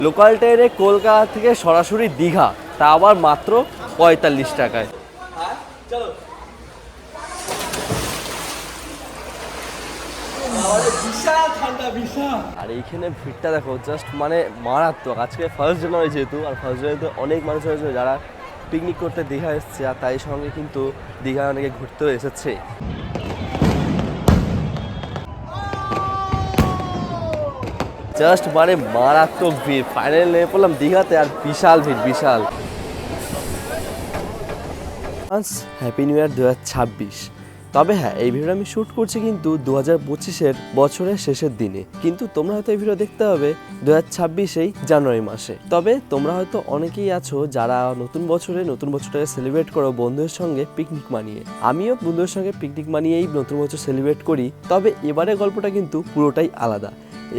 Local ট্রেনে কলকাতা থেকে সরাসরি দীঘা, তা আবার মাত্র ৪৫ টাকায়। আর এইখানে ভিড়টা দেখো, জাস্ট মানে মারাত্মক। আজকে 1 জানুয়ারি যেহেতু, আর 1 জানুয়ারিতে অনেক মানুষ আছে যারা পিকনিক করতে দীঘা এসছে, আর তাই সঙ্গে কিন্তু দীঘা অনেকে ঘুরতেও এসেছে। জাস্ট মানে মারাত্মক ভিড়। ফাইনাল নেমে পড়লাম দীঘাতে, আর বিশাল ভিড়, বিশাল। Happy new year 2026। তবে হ্যাঁ, এই ভিডিও আমি শ্যুট করছি কিন্তু 2025-এর বছরের শেষের দিনে, কিন্তু তোমরা হয়তো এই ভিডিও দেখতে হবে 2026-এই জানুয়ারি মাসে। তবে তোমরা হয়তো অনেকেই আছো যারা নতুন বছরটাকে সেলিব্রেট করো বন্ধুদের সঙ্গে পিকনিক মানিয়ে। আমিও বন্ধুদের সঙ্গে পিকনিক মানিয়েই নতুন বছর সেলিব্রেট করি। তবে এবারের গল্পটা কিন্তু পুরোটাই আলাদা।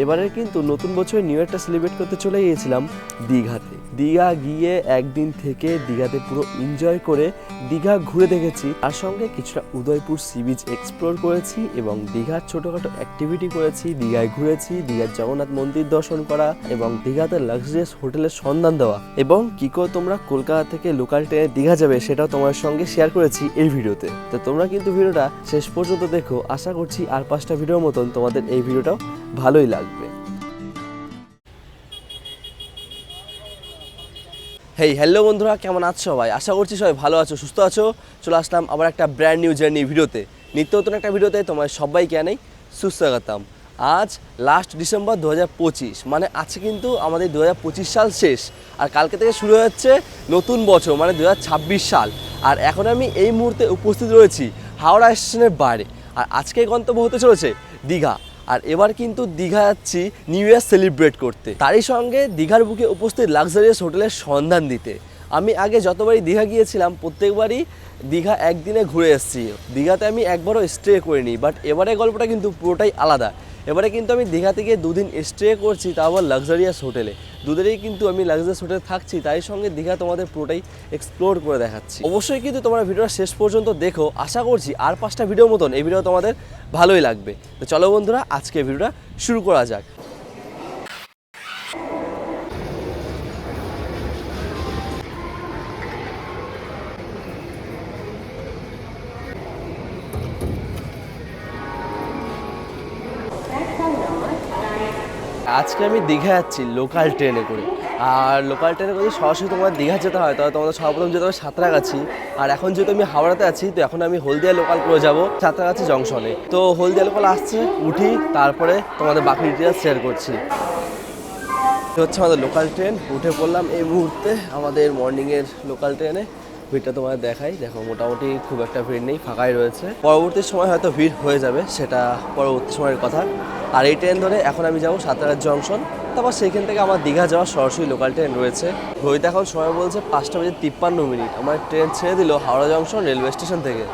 এবারে কিন্তু নতুন বছরের নিউ ইয়ারটা সেলিব্রেট করতে চলে গিয়েছিলাম দীঘাতে। দীঘা গিয়ে একদিন থেকে দীঘাতে পুরো এনজয় করে দীঘা ঘুরে দেখেছি, তার সঙ্গে কিছুটা উদয়পুর সি বিচ এক্সপ্লোর করেছি এবং দীঘার ছোটোখাটো অ্যাক্টিভিটি করেছি। দীঘায় ঘুরেছি, দীঘার জগন্নাথ মন্দির দর্শন করা এবং দীঘাতে লাক্সারিয়াস হোটেলের সন্ধান দেওয়া, এবং কী করে তোমরা কলকাতা থেকে লোকাল ট্রেনে দীঘা যাবে সেটাও তোমার সঙ্গে শেয়ার করেছি এই ভিডিওতে। তো তোমরা কিন্তু ভিডিওটা শেষ পর্যন্ত দেখো। আশা করছি আর 5টা ভিডিওর মতন তোমাদের এই ভিডিওটাও ভালোই লাগবে। হেই হ্যালো বন্ধুরা, কেমন আছো সবাই? আশা করছি সবাই ভালো আছো, সুস্থ আছো। চলে আসলাম আবার একটা ব্র্যান্ড নিউ জার্নি ভিডিওতে, নিত্য নতুন একটা ভিডিওতে তোমার সবাইকে জানাই সুস্বাগতম। আজ লাস্ট ডিসেম্বর 2025, মানে আছে কিন্তু আমাদের 2025 সাল শেষ, আর কালকে থেকে শুরু হচ্ছে নতুন বছর মানে 2026 সাল। আর এখন আমি এই মুহূর্তে উপস্থিত রয়েছি হাওড়া স্টেশনের বাইরে, আর আজকে গন্তব্য হতে চলেছে দীঘা। আর এবার কিন্তু দীঘা যাচ্ছি নিউ ইয়ার সেলিব্রেট করতে, তারই সঙ্গে দীঘার বুকে উপস্থিত লাক্সারিয়াস হোটেলের সন্ধান দিতে। আমি আগে যতবারই দীঘা গিয়েছিলাম প্রত্যেকবারই দীঘা একদিনে ঘুরে এসেছি, দীঘাতে আমি একবারও স্টে করিনি। বাট এবারে গল্পটা কিন্তু পুরোটাই আলাদা। এবারে কিন্তু আমি দীঘা থেকে 2 দিন স্টে করছি, তাও আবার লাক্সারিয়াস হোটেলে। দুদিনেই কিন্তু আমি লাক্সারিয়াস হোটেলে থাকছি, তাই সঙ্গে দীঘা তোমাদের পুরোটাই এক্সপ্লোর করে দেখাচ্ছি। অবশ্যই কিন্তু তোমরা ভিডিওটা শেষ পর্যন্ত দেখো। আশা করছি আর 5টা ভিডিওর মতন এই ভিডিও তোমাদের ভালোই লাগবে। তো চলো বন্ধুরা, আজকে ভিডিওটা শুরু করা যাক। আজকে আমি দীঘা যাচ্ছি লোকাল ট্রেনে করে, আর লোকাল ট্রেনে করে সরাসরি তোমার দীঘা যেতে হয়, তাহলে তোমাদের সর্বপ্রথম যেতে হবে সাঁতরাগাছি। আর এখন যেহেতু আমি হাওড়াতে আছি, তো এখন আমি হলদিয়া লোকাল করে যাব সাঁতরাগাছি জংশনে। তো হলদিয়া লোকাল আসছে, উঠি, তারপরে তোমাদের বাকি ডিটেলস শেয়ার করছি। হচ্ছে আমাদের লোকাল ট্রেন, উঠে পড়লাম এই মুহূর্তে আমাদের মর্নিংয়ের লোকাল ট্রেনে। ভিড়টা তোমাদের দেখাই, দেখো মোটামুটি খুব একটা ভিড় নেই, ফাঁকাই রয়েছে। পরবর্তী সময় হয়তো ভিড় হয়ে যাবে, সেটা পরবর্তী সময়ের কথা। আর এই ট্রেন ধরে এখন আমি যাবো সাঁতরাগাছি জংশন, তারপর সেইখান থেকে আমার দীঘা যাওয়ার সরাসরি লোকাল ট্রেন রয়েছে। ঘড়িতে এখন সময় বলছে 5:53। আমার ট্রেন ছেড়ে দিল হাওড়া জংশন রেলওয়ে স্টেশন থেকে।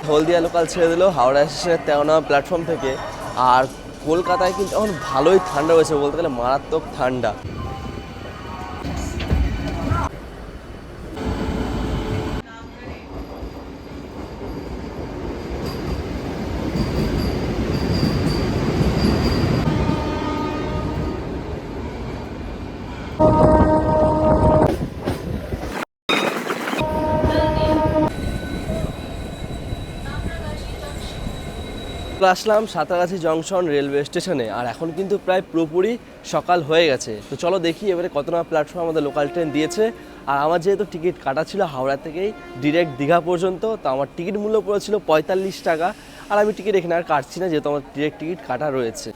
হলদিয়া লোকাল ছেড়ে দিল হাওড়া স্টেশনের 13 নম্বর প্ল্যাটফর্ম থেকে। আর কলকাতায় কিন্তু এখন ভালোই ঠান্ডা রয়েছে, বলতে গেলে মারাত্মক ঠান্ডা। আসলাম সাঁতরাগাছি জংশন রেলওয়ে স্টেশনে, আর এখন কিন্তু প্রায় পুরোপুরি সকাল হয়ে গেছে। তো চলো দেখি এবারে কত নম্বর প্ল্যাটফর্ম আমাদের লোকাল ট্রেন দিয়েছে। আর আমার যেহেতু টিকিট কাটা ছিল হাওড়া থেকেই ডিরেক্ট দীঘা পর্যন্ত, তো আমার টিকিট মূল্য পড়েছিল 45 টাকা। আর আমি টিকিট এখানে আর কাটছি না, যেহেতু আমার ডিরেক্ট টিকিট কাটা রয়েছে।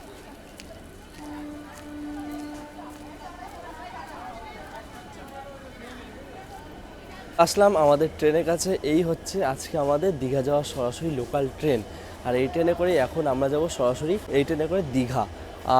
আসলাম আমাদের ট্রেনের কাছে। এই হচ্ছে আজকে আমাদের দীঘা যাওয়ার সরাসরি লোকাল ট্রেন। আর এই ট্রেনে করে এখন আমরা যাব সরাসরি এই ট্রেনে করে দীঘা।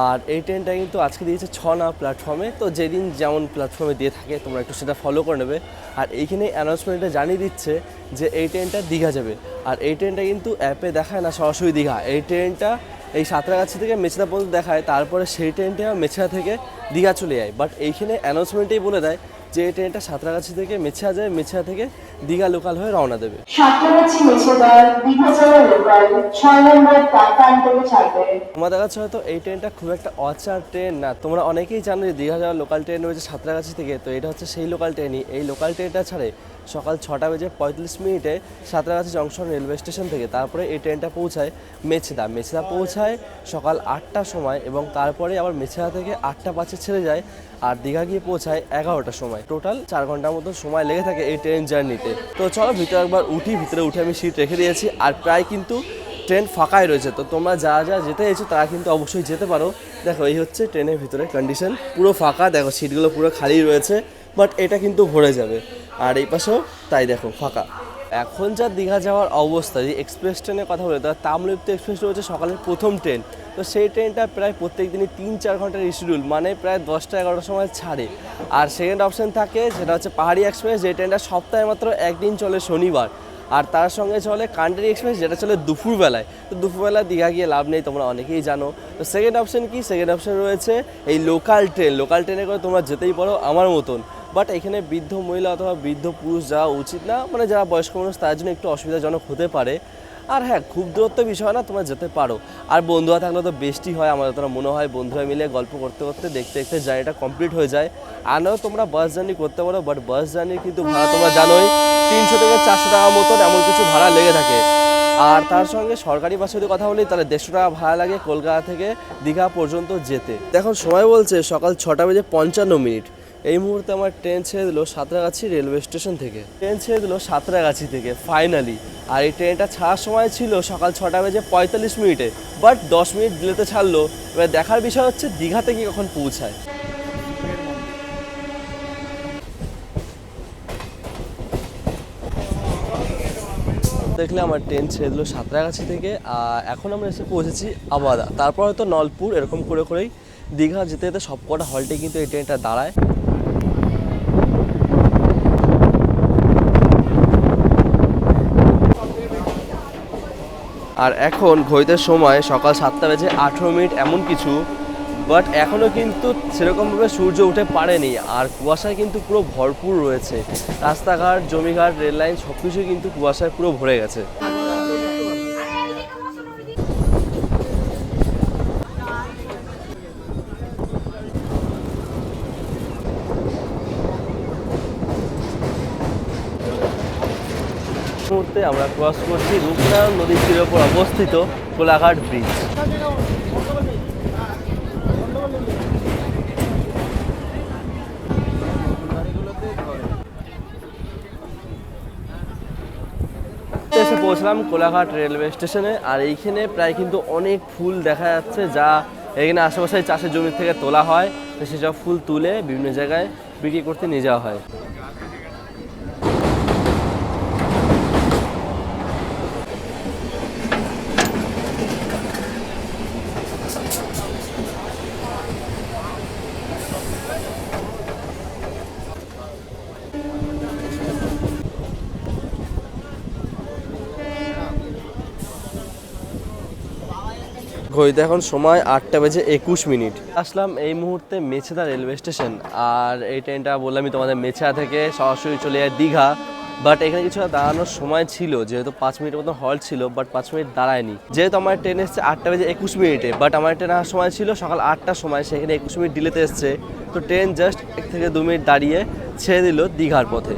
আর এই ট্রেনটা কিন্তু আজকে দিয়েছে 6 নম্বর প্ল্যাটফর্মে। তো যেদিন যেমন প্ল্যাটফর্মে দিয়ে থাকে তোমরা একটু সেটা ফলো করে নেবে। আর এইখানে অ্যানাউন্সমেন্টটা জানিয়ে দিচ্ছে যে এই ট্রেনটা দীঘা যাবে। আর এই ট্রেনটা কিন্তু অ্যাপে দেখায় না সরাসরি দীঘা, এই ট্রেনটা এই সাঁতরাগাছি থেকে মেছেদা পর্যন্ত দেখায়, তারপরে সেই ট্রেনটা মেছেদা থেকে দীঘা চলে যায়। বাট এইখানে অ্যানাউন্সমেন্টেই বলে দেয় যে ট্রেনটা সাঁতরাগাছি থেকে মেছিয়া যায়, মেছিয়া থেকে দীঘা লোকাল হয়ে রওনা দেবে। সাঁতরাগাছি মেছেদা দীঘা যাওয়ার লোকাল 6 নম্বর প্ল্যাটফর্ম থেকে ছাড়বে। তোমাদের কাছে হয়তো এই ট্রেনটা খুব একটা অচার ট্রেন না, তোমরা অনেকেই জানো যে দীঘা যাওয়ার লোকাল ট্রেন রয়েছে সাঁতরাগাছি থেকে, তো এটা হচ্ছে সেই লোকাল ট্রেনই। এই লোকাল ট্রেনটা ছাড়ে সকাল 6:45 সাঁতরাগাছি জংশন রেলওয়ে স্টেশন থেকে। তারপরে এই ট্রেনটা পৌঁছায় মেছেদা, মেছেদা পৌঁছায় সকাল 8টার সময় এবং তারপরে আবার মেছেদা থেকে 8টা 5-এ ছেড়ে যায় আর দীঘা গিয়ে পৌঁছায় 11টার সময়। টোটাল 4 ঘন্টার মতো সময় লেগে থাকে এই ট্রেন জার্নিতে। তো চলো ভিতরে একবার উঠি, ভিতরে উঠে আমি সিট রেখে দিয়েছি আর প্রায় কিন্তু ট্রেন ফাঁকাই রয়েছে, তো তোমরা যারা যারা যেতে চাইছো তারা কিন্তু অবশ্যই যেতে পারো। দেখো এই হচ্ছে ট্রেনের ভিতরে কন্ডিশন, পুরো ফাঁকা, দেখো সিটগুলো পুরো খালি রয়েছে, বাট এটা কিন্তু ভরে যাবে। আর এই পাশেও তাই, দেখো ফাঁকা। এখন যা দীঘা যাওয়ার অবস্থা, যে এক্সপ্রেস ট্রেনের কথা বলে, তার তাম্রলিপ্ত এক্সপ্রেস রয়েছে সকালের প্রথম ট্রেন, তো সেই ট্রেনটা প্রায় প্রত্যেক দিনই 3-4 ঘন্টার শিডিউল, মানে প্রায় 10টা-11টার সময় ছাড়ে। আর সেকেন্ড অপশন থাকে সেটা হচ্ছে পাহাড়ি এক্সপ্রেস, যে ট্রেনটা সপ্তাহে মাত্র একদিন চলে, শনিবার। আর তার সঙ্গে চলে কান্ট্রি এক্সপ্রেস, যেটা চলে দুপুরবেলায়। তো দুপুরবেলা দীঘা গিয়ে লাভ নেই, তোমরা অনেকেই জানো। তো সেকেন্ড অপশন কি? সেকেন্ড অপশন রয়েছে এই লোকাল ট্রেন। লোকাল ট্রেনে করে তোমরা যেতেই পারো আমার মতন, বাট এখানে বৃদ্ধ মহিলা অথবা বৃদ্ধ পুরুষ যাওয়া উচিত না, মানে যারা বয়স্ক মানুষ তার জন্য একটু অসুবিধাজনক হতে পারে। আর হ্যাঁ, খুব দূরত্ব বিষয় না, তোমরা যেতে পারো। আর বন্ধুরা থাকলে তো বেস্টই হয়, আমার তোরা মনে হয় বন্ধুরা মিলে গল্প করতে করতে দেখতে দেখতে জার্নিটা কমপ্লিট হয়ে যায়। আর নাও তোমরা বাস জার্নি করতে পারো, বাট বাস জার্নির কিন্তু ভাড়া তোমরা জানোই 300 থেকে 400 টাকা মতন এমন কিছু ভাড়া লেগে থাকে। আর তার সঙ্গে সরকারি বাসে যদি কথা বলি তাহলে 150 টাকা ভাড়া লাগে কলকাতা থেকে দীঘা পর্যন্ত যেতে। এখন সময় বলছে সকাল 6:55। এই মুহূর্তে আমার ট্রেন ছেড়ে দিল সাঁতরাগাছি রেলওয়ে স্টেশন থেকে, ট্রেন ছেড়ে দিল সাঁতরাগাছি থেকে ফাইনালি। আর এই ট্রেনটা ছাড়ার সময় ছিল সকাল 6:45, বাট 10 মিনিট ডিলেতে ছাড়লো। এবার দেখার বিষয় হচ্ছে দীঘা থেকে কখন পৌঁছায়। দেখলে আমার ট্রেন ছেড়ে দিল সাঁতরাগাছি থেকে, এখন আমরা এসে পৌঁছেছি আবাদা, তারপর হয়তো নলপুর, এরকম করে করেই দীঘা যেতে যেতে সবকটা হল্টে কিন্তু এই ট্রেনটা দাঁড়ায়। আর এখন ঘড়িতে সময় সকাল 7:18 এমন কিছু, বাট এখনও কিন্তু সেরকমভাবে সূর্য উঠে পারেনি আর কুয়াশায় কিন্তু পুরো ভরপুর রয়েছে। রাস্তাঘাট, জমিঘাট, রেল লাইন সব কিছুই কিন্তু কুয়াশায় পুরো ভরে গেছে। মুহূর্তে আমরা ক্রস করছি রূপনারায়ণ নদীর তীরের উপর অবস্থিত কোলাঘাট ব্রিজ। এসে পৌঁছলাম কোলাঘাট রেলওয়ে স্টেশনে। আর এইখানে প্রায় কিন্তু অনেক ফুল দেখা যাচ্ছে, যা এখানে আশেপাশে চাষের জমি থেকে তোলা হয়, তো সেসব ফুল তুলে বিভিন্ন জায়গায় বিক্রি করতে নিয়ে যাওয়া হয়। ঘড়িতে এখন সময় 8:21। আসলাম এই মুহূর্তে মেছেদা রেলওয়ে স্টেশন। আর এই ট্রেনটা বললামই তোমাদের মেছেদা থেকে সরাসরি চলে যায় দীঘা, বাট এখানে কিছু দাঁড়ানোর সময় ছিল, যেহেতু 5 মিনিটের মতো হল্ট ছিল, বাট 5 মিনিট দাঁড়ায়নি। যেহেতু আমার ট্রেন এসছে 8:21, বাট আমার ট্রেন আসার সময় ছিল সকাল 8টার সময়, সেখানে 21 মিনিট ডিলেতে এসছে। তো ট্রেন জাস্ট 1 থেকে 2 মিনিট দাঁড়িয়ে ছেড়ে দিল দীঘার পথে।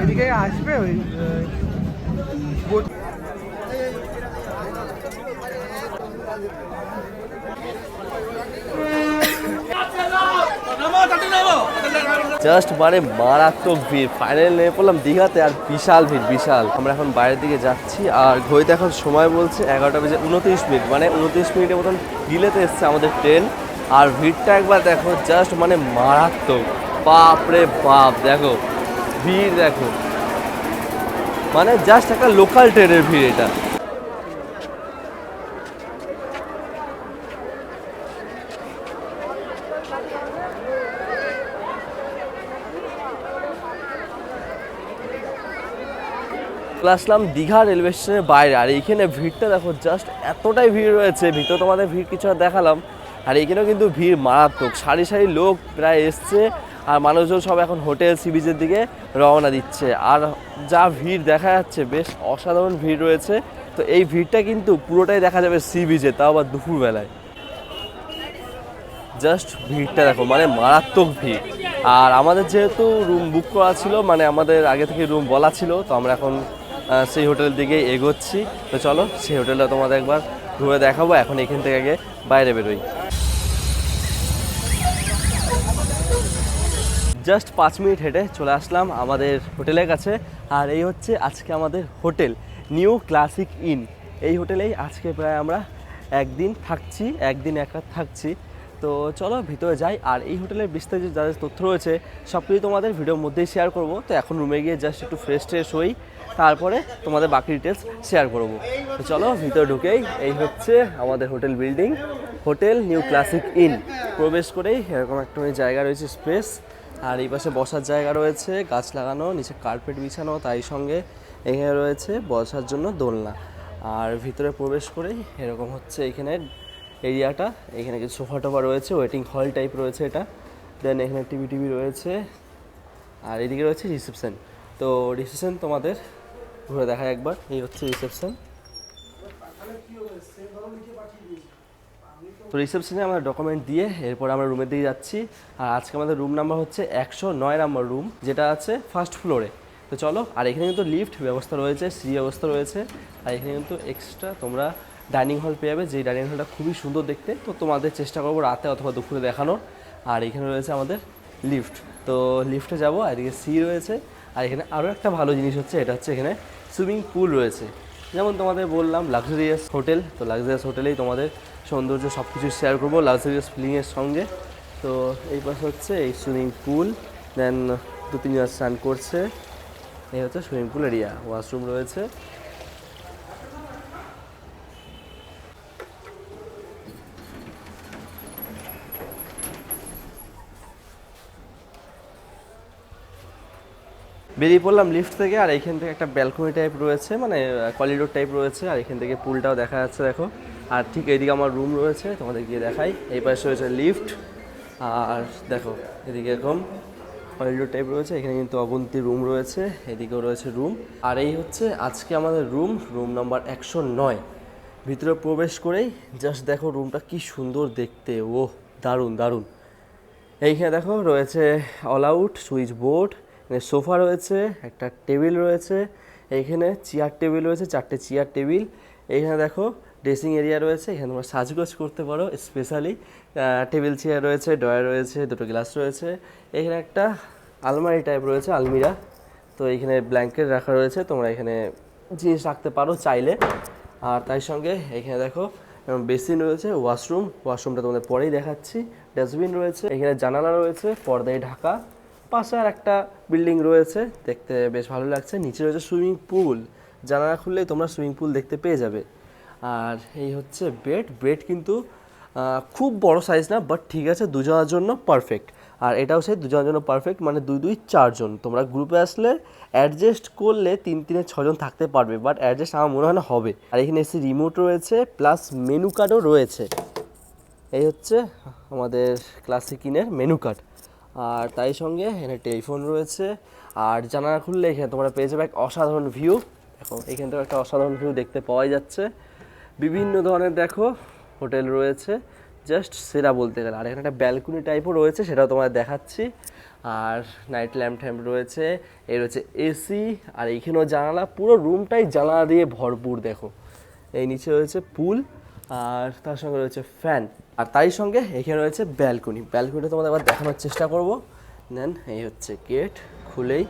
এদিকে আসবে ওই জাস্ট মানে মারাত্মক ভিড়। ফাইনাল নেমে পড়লাম দীঘাতে, আর বিশাল ভিড়, বিশাল। আমরা এখন বাইরের দিকে যাচ্ছি, আর ঘড়িতে এখন সময় বলছে 11:29, মানে 29 মিনিটের মতন ডিলেতে এসছে আমাদের ট্রেন। আর ভিড়টা একবার দেখো, জাস্ট মানে মারাত্মক। বাপ রে বাপ, দেখো ভিড়, দেখো মানে জাস্ট একটা লোকাল ট্রেনের ভিড় এটা। আসলাম দীঘা রেলওয়ে স্টেশনের বাইরে, আর এইখানে ভিড়টা দেখো, জাস্ট এতটাই ভিড় রয়েছে। ভিতরে তোমাদের ভিড় কিছু দেখালাম, আর এইখানেও কিন্তু ভিড় মারাত্মক। সারি সারি লোক প্রায় এসছে, আর মানুষজন সব এখন হোটেল সি বিচের দিকে রওনা দিচ্ছে। আর যা ভিড় দেখা যাচ্ছে, বেশ অসাধারণ ভিড় রয়েছে। তো এই ভিড়টা কিন্তু পুরোটাই দেখা যাবে সি বিচে, তাও আবার দুপুরবেলায়। জাস্ট ভিড়টা দেখো, মানে মারাত্মক ভিড়। আর আমাদের যেহেতু রুম বুক করা ছিল, মানে আমাদের আগে থেকে রুম বলা ছিল, তো আমরা এখন সেই হোটেলের দিকে এগোচ্ছি। তো চলো সেই হোটেলটা তোমাদের একবার ঘুরে দেখাবো। এখন এখান থেকে আগে বাইরে বেরোই। জাস্ট 5 মিনিট হেঁটে চলে আসলাম আমাদের হোটেলের কাছে। আর এই হচ্ছে আজকে আমাদের হোটেল, নিউ ক্লাসিক ইন। এই হোটেলেই আজকে প্রায় আমরা একদিন থাকছি, একদিন এক রাত থাকছি। তো চলো ভিতরে যাই। আর এই হোটেলের বিস্তারিত যাদের তথ্য রয়েছে সব কিছু তোমাদের ভিডিওর মধ্যেই শেয়ার করব। তো এখন রুমে গিয়ে জাস্ট একটু ফ্রেশ ট্রেশ হই, তারপরে তোমাদের বাকি ডিটেলস শেয়ার করব। তো চলো ভিতরে ঢুকেই, এই হচ্ছে আমাদের hotel building, hotel new classic in. প্রবেশ করেই এরকম একটা জায়গা রয়েছে, স্পেস। আর এই পাশে বসার জায়গা রয়েছে, গাছ লাগানো, নিচে কার্পেট বিছানো, তাই সঙ্গে এখানে রয়েছে বসার জন্য দোলনা। আর ভিতরে প্রবেশ করেই এরকম হচ্ছে এখানে এরিয়াটা। এখানে কিছু সোফা টোফা রয়েছে, ওয়েটিং হল টাইপ রয়েছে এটা। দেন এখানে টিভি রয়েছে, আর এদিকে রয়েছে রিসেপশন। তো রিসেপশন তোমাদের ঘুরে দেখায় একবার। এই হচ্ছে রিসেপশন। তো রিসেপশনে আমরা ডকুমেন্ট দিয়ে এরপর আমরা রুমের দিকে যাচ্ছি। আর আজকে আমাদের রুম নাম্বার হচ্ছে 109 নাম্বার রুম, যেটা আছে ফার্স্ট ফ্লোরে। তো চলো। আর এখানে কিন্তু লিফট ব্যবস্থা রয়েছে, সিঁড়ি ব্যবস্থা রয়েছে। আর এখানে কিন্তু এক্সট্রা তোমরা ডাইনিং হল পেয়ে যাবে, যেই ডাইনিং হলটা খুবই সুন্দর দেখতে। তো তোমাদের চেষ্টা করবো রাতে অথবা দুপুরে দেখানোর। আর এখানে রয়েছে আমাদের লিফট। তো লিফটে যাবো, আর এদিকে সিঁড়ি রয়েছে। আর এখানে আরও একটা ভালো জিনিস হচ্ছে, এটা হচ্ছে এখানে সুইমিং পুল রয়েছে। যেমন তোমাদের বললাম লাক্সারিয়াস হোটেল, তো লাক্সারিয়াস হোটেলেই তোমাদের সৌন্দর্য সব কিছু শেয়ার করবো লাক্সারিয়াস ফিলিংয়ের সঙ্গে। তো এই পাশে হচ্ছে এই সুইমিং পুল, দেন 2-3 জন স্নান করছে। এই হচ্ছে সুইমিং পুল এরিয়া, ওয়াশরুম রয়েছে। বেরিয়ে পড়লাম লিফট থেকে। আর এইখান থেকে একটা ব্যালকনি টাইপ রয়েছে, মানে করিডোর টাইপ রয়েছে। আর এখান থেকে পুলটাও দেখা যাচ্ছে, দেখো। আর ঠিক এইদিকে আমার রুম রয়েছে, তোমাদের গিয়ে দেখাই। এই পাশে রয়েছে লিফট, আর দেখো এদিকে এরকম করিডোর টাইপ রয়েছে। এখানে কিন্তু অগুন্তি রুম রয়েছে, এদিকেও রয়েছে রুম। আর এই হচ্ছে আজকে আমাদের রুম নাম্বার 109। ভিতরে প্রবেশ করেই জাস্ট দেখো রুমটা কি সুন্দর দেখতে, ওহ দারুণ দারুণ। এইখানে দেখো রয়েছে অল আউট সুইচ বোর্ড, এখানে সোফা রয়েছে, একটা টেবিল রয়েছে। এইখানে চেয়ার টেবিল রয়েছে, 4টে চেয়ার টেবিল। এইখানে দেখো ড্রেসিং এরিয়া রয়েছে, এখানে তোমরা সাজগোজ করতে পারো স্পেশালি। টেবিল চেয়ার রয়েছে, ড্রয়ার রয়েছে, 2টো গ্লাস রয়েছে। এখানে একটা আলমারি টাইপ রয়েছে, আলমিরা। তো এইখানে ব্ল্যাঙ্কেট রাখা রয়েছে, তোমরা এখানে জিনিস রাখতে পারো চাইলে। আর তাই সঙ্গে এখানে দেখো বেসিন রয়েছে, ওয়াশরুমটা তোমাদের পরেই দেখাচ্ছি। ডাস্টবিন রয়েছে, এখানে জানালা রয়েছে, পর্দায় ঢাকা। পাশে আর একটা বিল্ডিং রয়েছে, দেখতে বেশ ভালো লাগছে। নিচে রয়েছে সুইমিং পুল, জানালা খুললেই তোমরা সুইমিং পুল দেখতে পেয়ে যাবে। আর এই হচ্ছে বেড কিন্তু খুব বড় সাইজ না, বাট ঠিক আছে, দুজনের জন্য পারফেক্ট। আর এটাও সেই দুজনের জন্য পারফেক্ট, মানে 2-2 4 জন। তোমরা গ্রুপে আসলে অ্যাডজাস্ট করলে 3-3 6 জন থাকতে পারবে, বাট অ্যাডজাস্ট আমার মনে হয় না হবে। আর এখানে এসে রিমোট রয়েছে, প্লাস মেনু কার্ডও রয়েছে। এই হচ্ছে আমাদের ক্লাসিক ইনের মেনু কার্ড। আর তাই সঙ্গে এখানে টেলিফোন রয়েছে। আর জানালা খুললে এখানে তোমরা পেয়ে যাবে এক অসাধারণ ভিউ। দেখো এখান থেকে একটা অসাধারণ ভিউ দেখতে পাওয়াই যাচ্ছে। বিভিন্ন ধরনের দেখো হোটেল রয়েছে, জাস্ট সেরা বলতে গেলে। আর এখানে একটা ব্যালকনি টাইপও রয়েছে, সেটাও তোমাদের দেখাচ্ছি। আর নাইট ল্যাম্প রয়েছে, এই রয়েছে এসি। আর এইখানেও জানালা, পুরো রুমটাই জানালা দিয়ে ভরপুর। দেখো এই নিচে রয়েছে পুল, আর তার সঙ্গে রয়েছে ফ্যান, আর তারই সঙ্গে এখানে রয়েছে ব্যালকনি। ব্যালকনিটা তোমাদের আবার দেখানোর চেষ্টা করব। দেন এই হচ্ছে গেট, খুলেই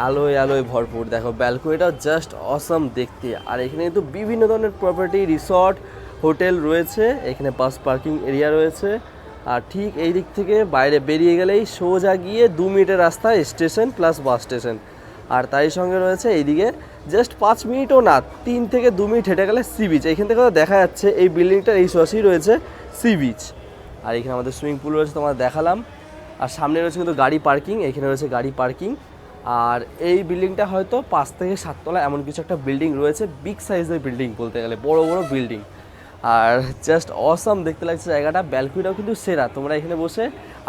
আলোয় আলোয় ভরপুর। দেখো ব্যালকনিটা জাস্ট অসাম দেখতে। আর এখানে কিন্তু বিভিন্ন ধরনের প্রপার্টি, রিসর্ট, হোটেল রয়েছে। এখানে বাস পার্কিং এরিয়া রয়েছে। আর ঠিক এই দিক থেকে বাইরে বেরিয়ে গেলেই সোজা গিয়ে 2 মিনিটের রাস্তায় স্টেশন প্লাস বাস স্টেশন। আর তারই সঙ্গে রয়েছে এইদিকে জাস্ট 5 মিনিটও না, 3 থেকে 2 মিনিট হেঁটে গেলে সি বিচ। এইখান থেকে দেখা যাচ্ছে এই বিল্ডিংটার এই পাশেই রয়েছে সি বিচ। আর এখানে আমাদের সুইমিং পুল রয়েছে, তোমাদের দেখালাম। আর সামনে রয়েছে কিন্তু গাড়ি পার্কিং, এখানে রয়েছে গাড়ি পার্কিং। আর এই বিল্ডিংটা হয়তো 5 থেকে 7 তলা এমন কিছু একটা বিল্ডিং রয়েছে, বিগ সাইজের বিল্ডিং বলতে গেলে, বড় বড় বিল্ডিং। আর জাস্ট অসাম দেখতে লাগছে জায়গাটা। ব্যালকনিটাও কিন্তু সেরা, তোমরা এখানে বসে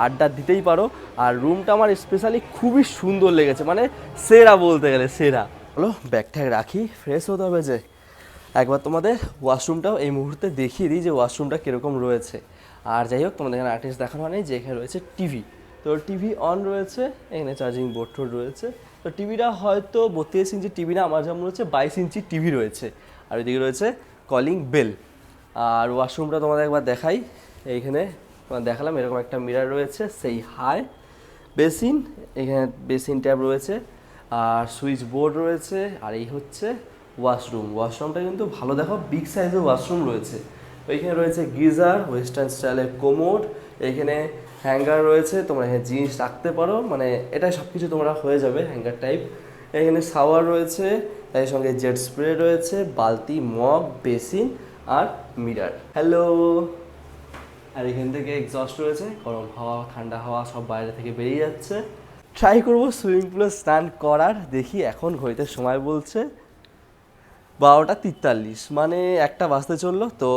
আড্ডা দিতেই পারো। আর রুমটা আমার স্পেশালি খুবই সুন্দর লেগেছে, মানে সেরা বলতে গেলে সেরা। হলো ব্যাগ ট্যাগ রাখি, ফ্রেশ হতে হবে যে। একবার তোমাদের ওয়াশরুমটাও এই মুহূর্তে দেখিয়ে দিই যে ওয়াশরুমটা কীরকম রয়েছে। আর যাই হোক, তোমাদের এখানে আর্টিস্ট দেখানো নেই যে এখানে রয়েছে টিভি। তো টিভি অন রয়েছে, এখানে চার্জিং বোর্ড টোড রয়েছে। তো টিভিটা হয়তো 32 ইঞ্চি টিভি না, আমার যেমন রয়েছে 22 ইঞ্চি টিভি রয়েছে। আর ওইদিকে রয়েছে কলিং বেল। আর ওয়াশরুমটা তোমাদের একবার দেখাই। এইখানে তোমার দেখালাম এরকম একটা মিরার রয়েছে, সেই হাই বেসিন, এখানে বেসিন ট্যাব রয়েছে, আর সুইচ বোর্ড রয়েছে। আর এই হচ্ছে ওয়াশরুম। ওয়াশরুমটা কিন্তু ভালো, দেখো বিগ সাইজের ওয়াশরুম রয়েছে। ওইখানে রয়েছে গিজার, ওয়েস্টার্ন স্টাইলের কোমোড, এখানে হ্যাঙ্গার রয়েছে, তোমরা এখানে জিনিস রাখতে পারো, মানে এটা সব কিছু তোমরা হয়ে যাবে হ্যাঙ্গার টাইপ। এখানে শাওয়ার রয়েছে, এর সঙ্গে জেট স্প্রে রয়েছে, বালতি, মগ, বেসিন আর মিরার। হ্যালো। আর এখান থেকে এক্সস্ট রয়েছে, গরম হাওয়া ঠান্ডা হাওয়া সব বাইরে থেকে বেরিয়ে যাচ্ছে। ট্রাই করবো সুইমিং পুলে স্নান করার, দেখি। এখন ঘড়িতে সময় বলছে 12টা 43, মানে 1টা বাজতে চললো। তো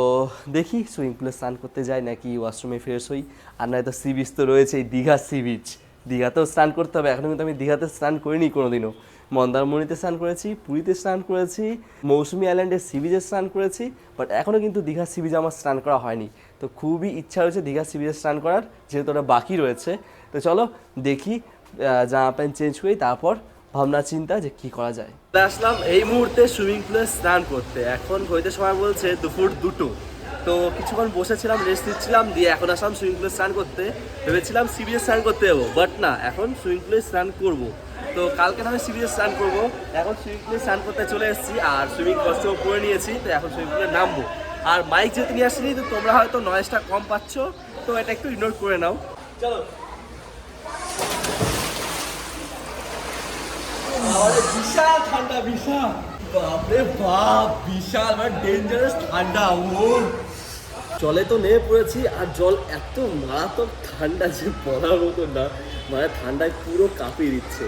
দেখি সুইমিং পুলে স্নান করতে যাই নাকি ওয়াশরুমে ফ্রেশ হই। আর নয়তো সি বিচ তো রয়েছে, এই দীঘা সি বিচ, দীঘাতেও স্নান করতে হবে। এখনও কিন্তু আমি দীঘাতে স্নান করিনি কোনোদিনও। মন্দারমণিতে স্নান করেছি, পুরীতে স্নান করেছি, মৌসুমী আইল্যান্ডের সি বিচে স্নান করেছি, বাট এখনও কিন্তু দীঘা সি বিচে আমার স্নান করা হয়নি। তো খুবই ইচ্ছা রয়েছে দীঘা সি বিচে স্নান করার, যেহেতু ওটা বাকি রয়েছে। তো চলো দেখি, জামা প্যান্ট চেঞ্জ করি, তারপর ভাবনা চিন্তা যে কি করা যায়। আসলাম এই মুহূর্তে সুইমিং পুলে স্নান করতে। এখন ঘড়িতে সময় বলছে দুপুর 2টো। তো কিছুক্ষণ বসেছিলাম, রেস্ট নিচ্ছিলাম, দিয়ে এখন আসলাম সুইমিং পুলে স্নান করতে। ভেবেছিলাম সি বিচে স্নান করতে যাবো, বাট না, এখন সুইমিং পুলে স্নান করবো। তো কালকে আমি সি বিচে স্নান করবো, এখন সুইমিং পুলে স্নান করতে চলে এসেছি। আর সুইমিং কস্টিউম পরে নিয়েছি, তো এখন সুইমিং পুলে নামবো। আর মাইক যেহেতু নিয়ে আসিনি, তো তোমরা হয়তো নয়েজটা কম পাচ্ছ, তো এটা একটু ইগনোর করে নাও। চলো। বিশাল ঠান্ডা, বিশাল, বাপরে বাপ, বিশাল, মানে ডেঞ্জারাস ঠান্ডা। জলে তো নেমে পড়েছি, আর জল এত মারাত্মক ঠান্ডা যে বলার মতো না, মানে ঠান্ডায় পুরো কাঁপিয়ে দিচ্ছে।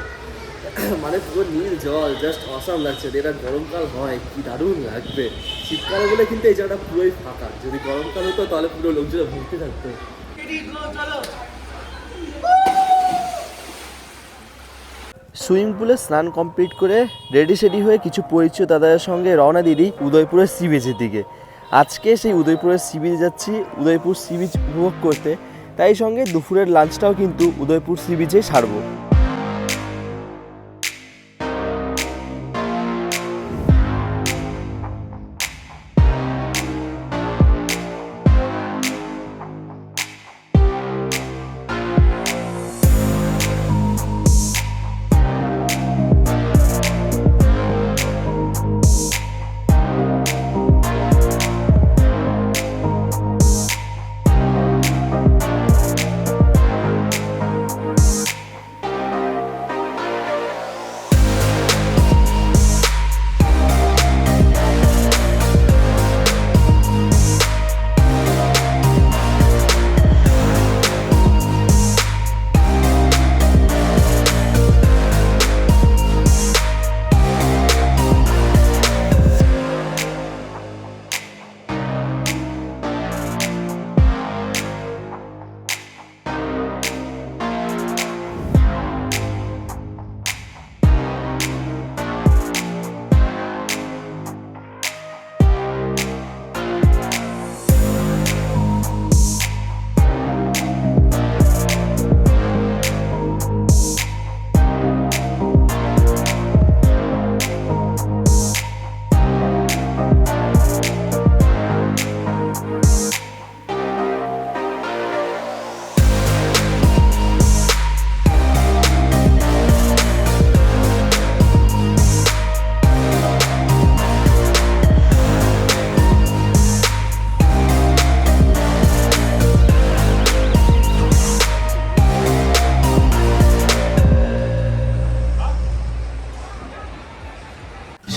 মানে পুরো নীল জল, জাস্ট অসাম লাগছে। এটা গরমকাল হয় কি দারুণ লাগবে। শীতকালে বলে কিন্তু এই জায়গাটা পুরোই ফাঁকা, যদি গরমকাল হতো তাহলে পুরো লোকজন ভর্তি থাকতো। সুইমিং পুলে স্নান কমপ্লিট করে রেডি হয়ে কিছু পরিচিত দাদাদের সঙ্গে রওনা দিই উদয়পুরের সি বিচের দিকে। আজকে সেই উদয়পুরের সি বিচে যাচ্ছি, উদয়পুর সি বিচ উপভোগ করতে। তাই সঙ্গে দুপুরের লাঞ্চটাও কিন্তু উদয়পুর সি বিচেই সারবো।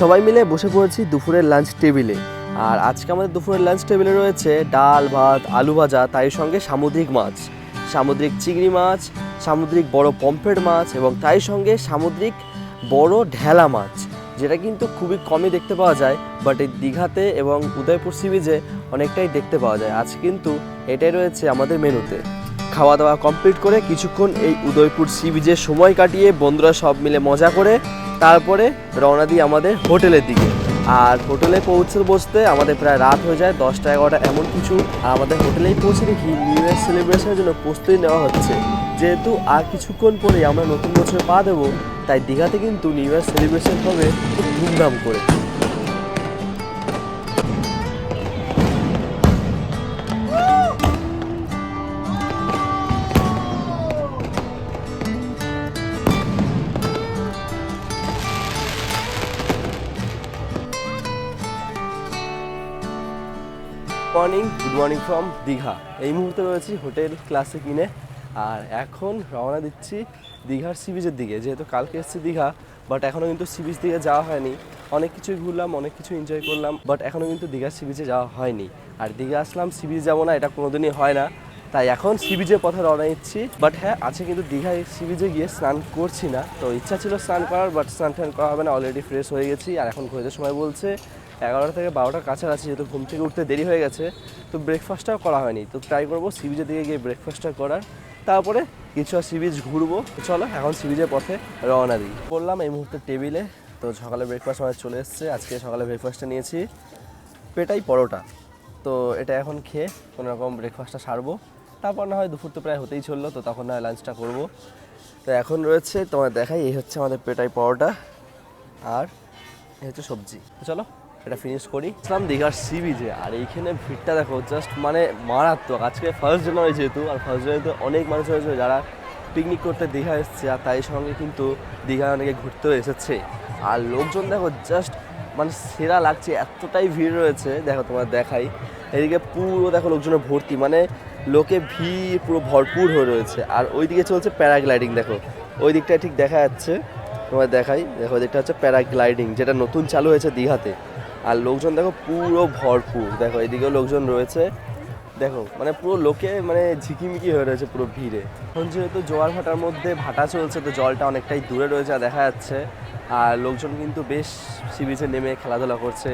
সবাই মিলে বসে পড়েছি দুপুরের লাঞ্চ টেবিলে। আর আজকে আমাদের দুপুরের লাঞ্চ টেবিলে রয়েছে ডাল, ভাত, আলু ভাজা, তাই সঙ্গে সামুদ্রিক মাছ, সামুদ্রিক চিংড়ি মাছ, সামুদ্রিক বড় পমফ্রেট মাছ এবং তাই সঙ্গে সামুদ্রিক বড় ঢেলা মাছ, যেটা কিন্তু খুবই কমই দেখতে পাওয়া যায়, বাট এই দীঘাতে এবং উদয়পুর সি বিচে অনেকটাই দেখতে পাওয়া যায়। আজ কিন্তু এটাই রয়েছে আমাদের মেনুতে। খাওয়া দাওয়া কমপ্লিট করে কিছুক্ষণ এই উদয়পুর সি বিচে সময় কাটিয়ে বন্ধুরা সব মিলে মজা করে তারপরে রওনা দিই আমাদের হোটেলের দিকে। আর হোটেলে বসতে আমাদের প্রায় রাত হয়ে যায় 10টা-11টা এমন কিছু। আর আমাদের হোটেলেই পৌঁছে দেখি নিউ ইয়ার সেলিব্রেশনের জন্য প্রস্তুতি নেওয়া হচ্ছে। যেহেতু আর কিছুক্ষণ পরেই আমরা নতুন বছরে পা দেবো, তাই দীঘাতে কিন্তু নিউ ইয়ার সেলিব্রেশন হবে খুব ধুমধাম করে। Good morning from Digha. এই মুহূর্তে রয়েছি হোটেল ক্লাসিক ইনে। আর এখন রওনা দিচ্ছি দীঘার সি বিচের দিকে। যেহেতু কালকে এসেছি দীঘা, বাট এখনও কিন্তু সি বিচ দিকে যাওয়া হয়নি। অনেক কিছুই ঘুরলাম, অনেক কিছু এনজয় করলাম, বাট এখনও কিন্তু দীঘার সি বিচে যাওয়া হয়নি। আর দীঘা আসলাম সি বিচ যাবো না, এটা কোনোদিনই হয় না। তাই এখন সি বিচের পথে রওনা দিচ্ছি। বাট হ্যাঁ, আছে কিন্তু দীঘায় সি বিচে গিয়ে স্নান করছি না। তো ইচ্ছা ছিল স্নান করার, বাট স্নান টান করা হবে না, অলরেডি ফ্রেশ হয়ে গেছি। আর এখন ঘুরতে সময় বলছে 11টা থেকে 12টার কাছাকাছি, যেহেতু ঘুম থেকে উঠতে দেরি হয়ে গেছে, তো ব্রেকফাস্টটাও করা হয়নি। তো ট্রাই করবো সি বিচের দিকে গিয়ে ব্রেকফাস্টটা করার, তারপরে কিছু সি বিচ ঘুরবো। চলো এখন সি বিচের পথে রওনা দিই। বললাম এই মুহূর্তে টেবিলে, তো সকালে ব্রেকফাস্ট আমাদের চলে এসছে। আজকে সকালে ব্রেকফাস্টে নিয়েছি পেটাই পরোটা। তো এটা এখন খেয়ে কোনো রকম ব্রেকফাস্টটা সারবো, তারপর না হয় দুপুর তো প্রায় হতেই চললো, তো তখন না হয় লাঞ্চটা করবো। তো এখন রয়েছে তোমার দেখাই, এই হচ্ছে আমাদের পেটাই পরোটা আর এই হচ্ছে সবজি। তো চলো এটা ফিনিশ করি। ইসলাম দীঘার সি বিচে, আর এইখানে ভিড়টা দেখো, জাস্ট মানে মারাত্মক। আজকে ফার্স্ট জানুয়ারি যেহেতু, আর ফার্স্ট জানুয়ারিতে অনেক মানুষ হয়েছে যারা পিকনিক করতে দীঘা এসেছে, আর তাই সঙ্গে কিন্তু দীঘায় অনেকে ঘুরতেও এসেছে। আর লোকজন দেখো জাস্ট মানে সেরা লাগছে, এতটাই ভিড় রয়েছে। দেখো তোমার দেখাই, এদিকে পুরো দেখো লোকজনের ভর্তি, মানে লোকে ভিড় পুরো ভরপুর হয়ে রয়েছে। আর ওইদিকে চলছে প্যারাগ্লাইডিং, দেখো ওই দিকটায় ঠিক দেখা যাচ্ছে, তোমার দেখাই। দেখো দিকটা হচ্ছে প্যারাগ্লাইডিং, যেটা নতুন চালু হয়েছে দীঘাতে। আর লোকজন দেখো পুরো ভরপুর, দেখো এদিকেও লোকজন রয়েছে। দেখো মানে পুরো লোকে মানে ঝিকিমিকি হয়ে রয়েছে পুরো ভিড়ে। এখন যেহেতু জোয়ার ভাটার মধ্যে ভাটা চলছে, তো জলটা অনেকটাই দূরে রয়েছে দেখা যাচ্ছে। আর লোকজন কিন্তু বেশ সি বিচে নেমে খেলাধুলা করছে,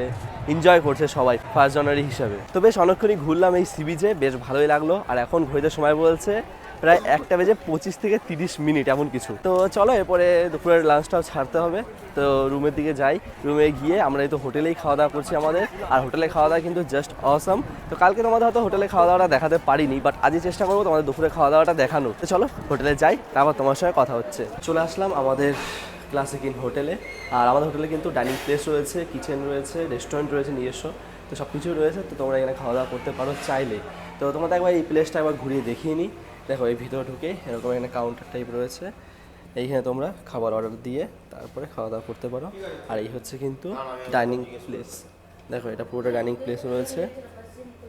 এনজয় করছে সবাই ফার্স্ট জানুয়ারি হিসাবে। তো বেশ অনেকক্ষণই ঘুরলাম এই সি বিচে, বেশ ভালোই লাগলো। আর এখন ঘুরতে সময় বলছে প্রায় 1:25 থেকে 30 মিনিট এমন কিছু। তো চলো এরপরে দুপুরের লাঞ্চটাও ছাড়তে হবে, তো রুমের দিকে যাই। রুমে গিয়ে আমরা এই তো হোটেলেই খাওয়া দাওয়া করছি আমাদের, আর হোটেলে খাওয়া দাওয়া কিন্তু জাস্ট অসাম। তো কালকে তোমাদের হয়তো হোটেলে খাওয়া দাওয়াটা দেখাতে পারিনি, বাট আজই চেষ্টা করবো তোমাদের দুপুরে খাওয়া দাওয়াটা দেখানো। তো চলো হোটেলে যাই, তারপর তোমার সঙ্গে কথা হচ্ছে। চলে আসলাম আমাদের ক্লাসিক ইন হোটেলে। আর আমাদের হোটেলে কিন্তু ডাইনিং প্লেস রয়েছে, কিচেন রয়েছে, রেস্টুরেন্ট রয়েছে নিজস্ব, তো সব কিছুই রয়েছে। তো তোমরা এখানে খাওয়া দাওয়া করতে পারো চাইলে। তো তোমাদের একবার এই প্লেসটা একবার ঘুরিয়ে দেখিয়ে নিই। দেখো এই ভিতরে ঢুকে এরকম এখানে কাউন্টার টাইপ রয়েছে, এইখানে তোমরা খাবার অর্ডার দিয়ে তারপরে খাওয়া দাওয়া করতে পারো। আর এই হচ্ছে কিন্তু ডাইনিং প্লেস, দেখো এটা পুরোটা ডাইনিং প্লেস রয়েছে।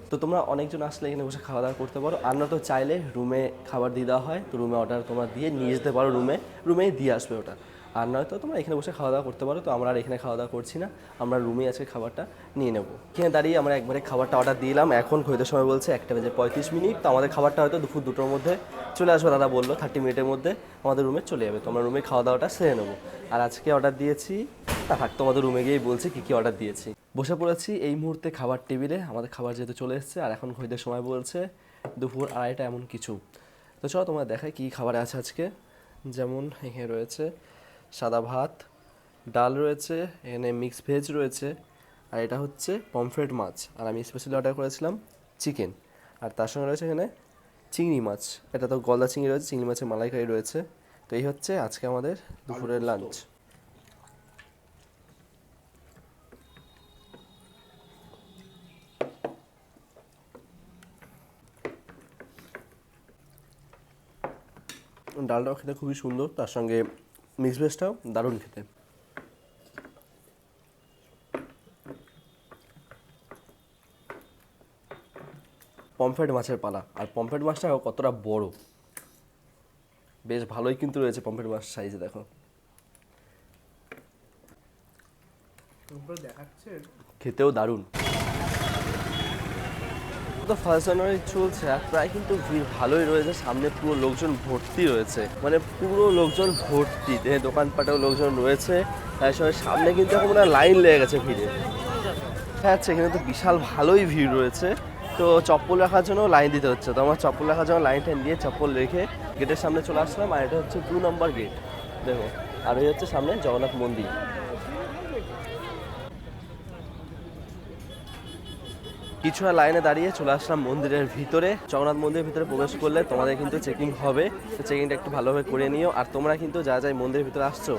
তো তোমরা অনেকজন আসলে এখানে বসে খাওয়া দাওয়া করতে পারো। আর না তো চাইলে রুমে খাবার দিয়ে দেওয়া হয়, তো রুমে অর্ডার তোমরা দিয়ে নিয়ে যেতে পারো, রুমেই দিয়ে আসবে ওটা। আর নয়তো তোমরা এখানে বসে খাওয়া দাওয়া করতে পারো। তো আমরা আর এখানে খাওয়া দাওয়া করছি না, আমরা রুমে আজকে খাবারটা নিয়ে নেবো। এখানে দাঁড়িয়ে আমরা একবারে খাবারটা অর্ডার দিলাম। এখন ঘুরতে সময় বলছে 1:35 মিনিট। তো আমাদের খাবারটা হয়তো দুপুর 2টোর মধ্যে চলে আসবে, দাদা বললো 30 মিনিটের মধ্যে আমাদের রুমে চলে যাবে। তো আমরা রুমে খাওয়া দাওয়াটা সেরে নেবো। আর আজকে অর্ডার দিয়েছি, থাক তোমাদের রুমে গিয়েই বলছি কী কী অর্ডার দিয়েছি। বসে পড়েছি এই মুহূর্তে খাবার টেবিলে, আমাদের খাবার যেহেতু চলে এসেছে। আর এখন ঘুরতে সময় বলছে দুপুর 2:30 এমন কিছু। তো চলো তোমরা দেখাই কী খাবার আছে আজকে। যেমন এখানে রয়েছে সাদা ভাত, ডাল রয়েছে, এখানে মিক্স ভেজ রয়েছে, আর এটা হচ্ছে পমফ্রেট মাছ। আর আমি স্পেশালি অর্ডার করেছিলাম চিকেন। আর তার সঙ্গে রয়েছে এখানে চিংড়ি মাছ, এটা তো গলদা চিংড়ি রয়েছে, চিংড়ি মাছের মালাইকারি রয়েছে। তো এই হচ্ছে আজকে আমাদের দুপুরের লাঞ্চ। ডালটাও খেতে খুবই সুন্দর, তার সঙ্গে মিক্স ভেজটাও দারুণ খেতে। পমফ্রেট মাছের পালা, আর পমফ্রেট মাছটাও কতটা বড়, বেশ ভালোই কিন্তু রয়েছে পমফ্রেট মাছ সাইজে। দেখো উপরে দেখাচ্ছে খেতেও দারুণ। তো ফার্স্ট জানুয়ারি চলছে আর প্রায় কিন্তু ভিড় ভালোই রয়েছে, সামনে পুরো লোকজন ভর্তি রয়েছে, মানে পুরো লোকজন ভর্তি, দোকানপাটেও লোকজন রয়েছে, তার সঙ্গে সামনে কিন্তু এখন মানে লাইন লেগে গেছে ভিড়ে। হ্যাঁ আচ্ছা, এখানে তো বিশাল ভালোই ভিড় রয়েছে, তো চপ্পল রাখার জন্য লাইন দিতে হচ্ছে, তো আমার চপ্পল রাখার জন্য লাইন টাইন দিয়ে চপ্পল রেখে গেটের সামনে চলে আসলাম। আর এটা হচ্ছে 2 নম্বর গেট, দেখো, আর এই হচ্ছে সামনে জগন্নাথ মন্দির। কিছুটা লাইনে দাঁড়িয়ে চলে আসলাম মন্দিরের ভিতরে। জগন্নাথ মন্দিরের ভিতরে প্রবেশ করলে তোমাদের কিন্তু চেকিং হবে, তো চেকিংটা একটু ভালোভাবে করে নিও। আর তোমরা কিন্তু যা যা মন্দিরের ভিতরে আসছো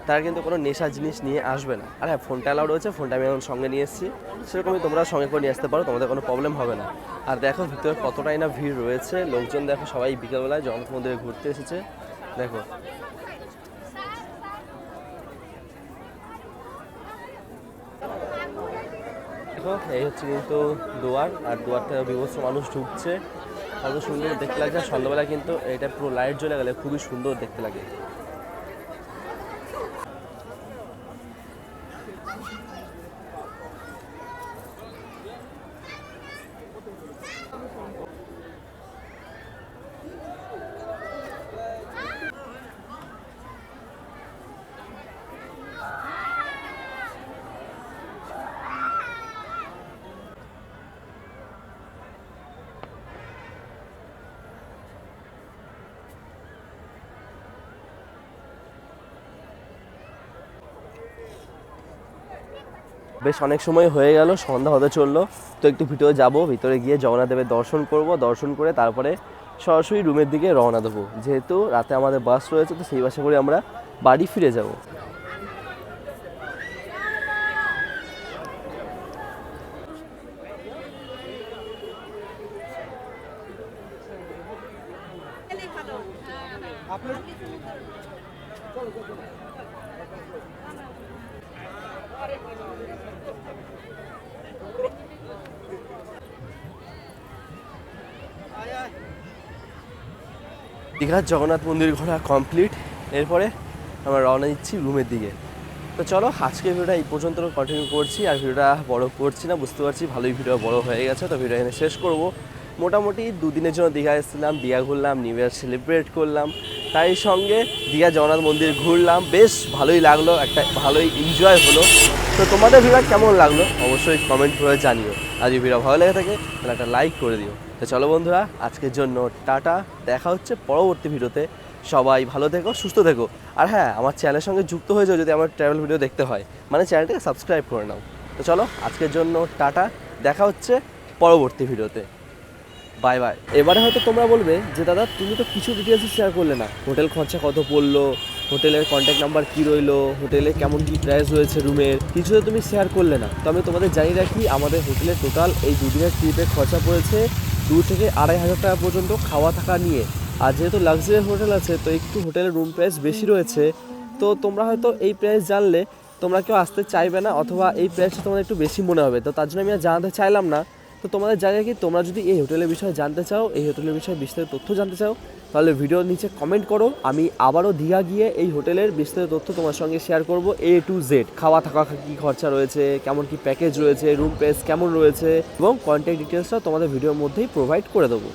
তারা কিন্তু কোনো নেশা জিনিস নিয়ে আসবে না। আর হ্যাঁ, ফোনটা অ্যালাউ রয়েছে, ফোনটা আমি এখন সঙ্গে নিয়ে এসেছি, সেরকমই তোমরা সঙ্গে করে নিয়ে আসতে পারো, তোমাদের কোনো প্রবলেম হবে না। আর দেখো ভিতরে কতটাই না ভিড় রয়েছে, লোকজন দেখো সবাই বিকেলবেলায় জগন্নাথ মন্দিরে ঘুরতে এসেছে, দেখো। দেখো এই হচ্ছে কিন্তু দুয়ার, আর দুয়ার থেকে বিভৎস মানুষ ঢুকছে, কত সুন্দর দেখতে লাগছে। সন্ধ্যাবেলা কিন্তু এটা পুরো লাইট জ্বলে গেলে খুবই সুন্দর দেখতে লাগে। বেশ অনেক সময় হয়ে গেল, সন্ধ্যা হতে চললো, তো একটু ভিতরে যাব, ভিতরে গিয়ে জগন্নাথ দেবের দর্শন করব, দর্শন করে তারপরে সরাসরি রুমের দিকে রওনা দেবো, যেহেতু রাতে আমাদের বাস রয়েছে, তো সেই বাসে করে আমরা বাড়ি ফিরে যাব। দীঘার জগন্নাথ মন্দির ঘোরা কমপ্লিট, এরপরে আমরা রওনা দিচ্ছি রুমের দিকে। তো চলো, আজকে ভিডিওটা এই পর্যন্ত কন্টিনিউ করছি, আর ভিডিওটা বড় করছি না, বুঝতে পারছি ভালোই ভিডিও বড় হয়ে গেছে, তো ভিডিও এখানে শেষ করব। মোটামুটি 2 দিনের জন্য দীঘা এসেছিলাম, দীঘা ঘুরলাম, নিউ ইয়ার সেলিব্রেট করলাম, তাই সঙ্গে দীঘা জগন্নাথ মন্দির ঘুরলাম, বেশ ভালোই লাগলো, একটা ভালোই এনজয় হলো। তো তোমাদের ভিডিও কেমন লাগলো অবশ্যই কমেন্ট করে জানিও, আর যদি ভিডিও ভালো লেগে থাকে তাহলে একটা লাইক করে দিও। তো চলো বন্ধুরা, আজকের জন্য টাটা, দেখা হচ্ছে পরবর্তী ভিডিওতে। সবাই ভালো থেকো, সুস্থ থেকো, আর হ্যাঁ, আমার চ্যানেলের সঙ্গে যুক্ত হয়ে যাও যদি আমার ট্রাভেল ভিডিও দেখতে হয়, মানে চ্যানেলটাকে সাবস্ক্রাইব করে নাও। তো চলো, আজকের জন্য টাটা, দেখা হচ্ছে পরবর্তী ভিডিওতে, বাই বাই। এবারে হয়তো তোমরা বলবে যে দাদা তুমি তো কিছু ডিটেলসই শেয়ার করলে না, হোটেল খরচা কত পড়লো, হোটেলের কন্ট্যাক্ট নাম্বার কী রইলো, হোটেলে কেমন কী প্রাইস রয়েছে রুমের, কিছু তো তুমি শেয়ার করলে না। তো আমি তোমাদের জানিয়ে রাখি, আমাদের হোটেলের টোটাল এই 2 দিনের ট্রিপের খরচা পড়েছে 2 থেকে 2,500 টাকা পর্যন্ত খাওয়া থাকা নিয়ে। আর যেহেতু লাক্সারি হোটেল আছে, তো একটু হোটেলের রুম প্রাইস বেশি রয়েছে, তো তোমরা হয়তো এই প্রাইস জানলে তোমরা কেউ আসতে চাইবে না, অথবা এই প্রাইসটা তোমাদের একটু বেশি মনে হবে, তো তার জন্য আমি আর জানাতে চাইলাম না। তো তোমাদের জানিয়ে কি, তোমরা যদি এই হোটেলের বিষয়ে জানতে চাও, এই হোটেলের বিষয়ে বিস্তারিত তথ্য জানতে চাও, তাহলে ভিডিওর নিচে কমেন্ট করো, আমি আবারও দীঘা গিয়ে এই হোটেলের বিস্তারিত তথ্য তোমার সঙ্গে শেয়ার করব, A to Z, খাওয়া থাকা কী খরচা রয়েছে, কেমন কি প্যাকেজ রয়েছে, রুম প্রাইস কেমন রয়েছে, এবং কন্ট্যাক্ট ডিটেলসটা তোমাদের ভিডিওর মধ্যেই প্রোভাইড করে দেবো।